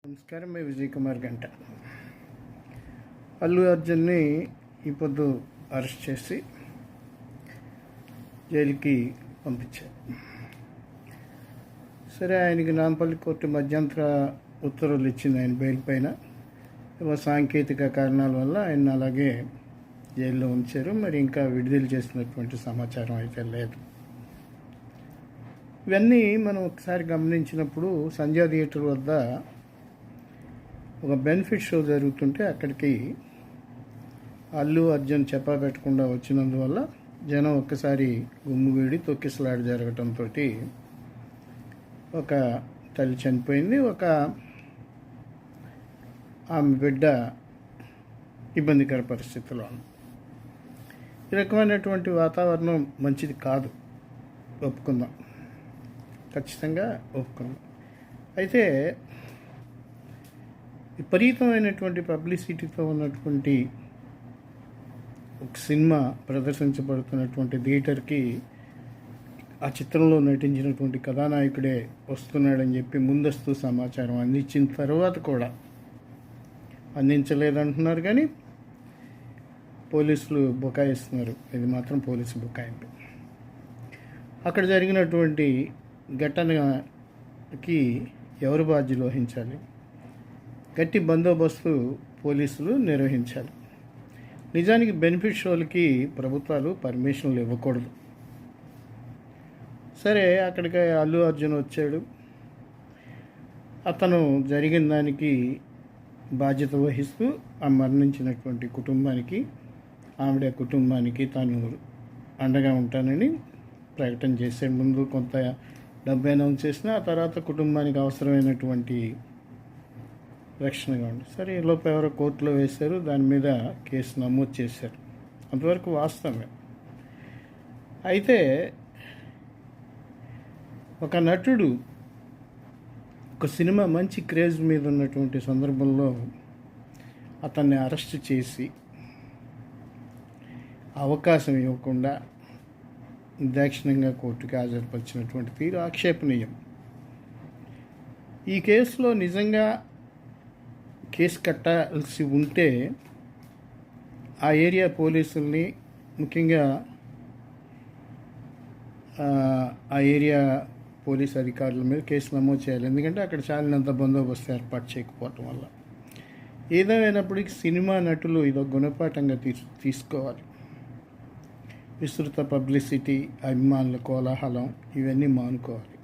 నమస్కారం, మీ విజయ్ కుమార్ గంట. అల్లు అర్జున్ని ఈ పొద్దు అరెస్ట్ చేసి జైలుకి పంపించారు. సరే, ఆయనకి నాంపల్లి కోర్టు మధ్యంతర ఉత్తర్వులు ఇచ్చింది ఆయన బెయిల్ పైన. సాంకేతిక కారణాల వల్ల ఆయన అలాగే జైల్లో ఉంచారు. మరి ఇంకా విడుదల చేసినటువంటి సమాచారం అయితే లేదు. ఇవన్నీ మనం ఒకసారి గమనించినప్పుడు సంధ్యా థియేటర్ వద్ద ఒక బెనిఫిట్ షో జరుగుతుంటే అక్కడికి అల్లు అర్జున్ చెప్పా పెట్టకుండా వచ్చినందువల్ల జనం ఒక్కసారి గుమ్ముగూడి తొక్కిసలాట జరగటంతో ఒక తల్లి చనిపోయింది, ఒక ఆమె బిడ్డ ఇబ్బందికర పరిస్థితిలో ఉంది. ఈ రకమైనటువంటి వాతావరణం మంచిది కాదు, ఒప్పుకుందాం, ఖచ్చితంగా ఒప్పుకుందాం. అయితే విపరీతమైనటువంటి పబ్లిసిటీతో ఉన్నటువంటి ఒక సినిమా ప్రదర్శించబడుతున్నటువంటి థియేటర్కి ఆ చిత్రంలో నటించినటువంటి కథానాయకుడే వస్తున్నాడని చెప్పి ముందస్తు సమాచారం అందించిన తర్వాత కూడా అందించలేదంటున్నారు. కానీ పోలీసులు బుకాయిస్తున్నారు. ఇది మాత్రం పోలీసు బుకాయింపు. అక్కడ జరిగినటువంటి ఘటనకి ఎవరు బాధ్యత వహించాలి? గట్టి బందోబస్తు పోలీసులు నిర్వహించాలి. నిజానికి బెనిఫిట్ షోలకి ప్రభుత్వాలు పర్మిషన్లు ఇవ్వకూడదు. సరే, అక్కడికి అల్లు అర్జున్ వచ్చాడు. అతను జరిగిన దానికి బాధ్యత వహిస్తూ ఆ మరణించినటువంటి కుటుంబానికి, ఆవిడ కుటుంబానికి తాను అండగా ఉంటానని ప్రకటన చేసే ముందు కొంత డబ్బు అనౌన్స్ చేసిన, ఆ తర్వాత కుటుంబానికి అవసరమైనటువంటి రక్షణగా ఉంది. సరే, ఈలోపు ఎవరో కోర్టులో వేశారు, దాని మీద కేసు నమోదు చేశారు. అంతవరకు వాస్తవమే. అయితే ఒక నటుడు ఒక సినిమా మంచి క్రేజ్ మీద ఉన్నటువంటి సందర్భంలో అతన్ని అరెస్ట్ చేసి అవకాశం ఇవ్వకుండా దాక్షిణ్యంగా కోర్టుకి హాజరుపరిచినటువంటి తీరు ఆక్షేపణీయం. ఈ కేసులో నిజంగా కేసు కట్టాల్సి ఉంటే ఆ ఏరియా పోలీసుల్ని, ముఖ్యంగా ఆ ఏరియా పోలీస్ అధికారుల మీద కేసు నమోదు చేయాలి. ఎందుకంటే అక్కడ చాలినంత బందోబస్తు ఏర్పాటు చేయకపోవటం వల్ల. ఏదేమైనప్పటికీ సినిమా నటులు ఇదొక గుణపాఠంగా తీసుకోవాలి. విస్తృత పబ్లిసిటీ, అభిమానుల కోలాహలం ఇవన్నీ మానుకోవాలి.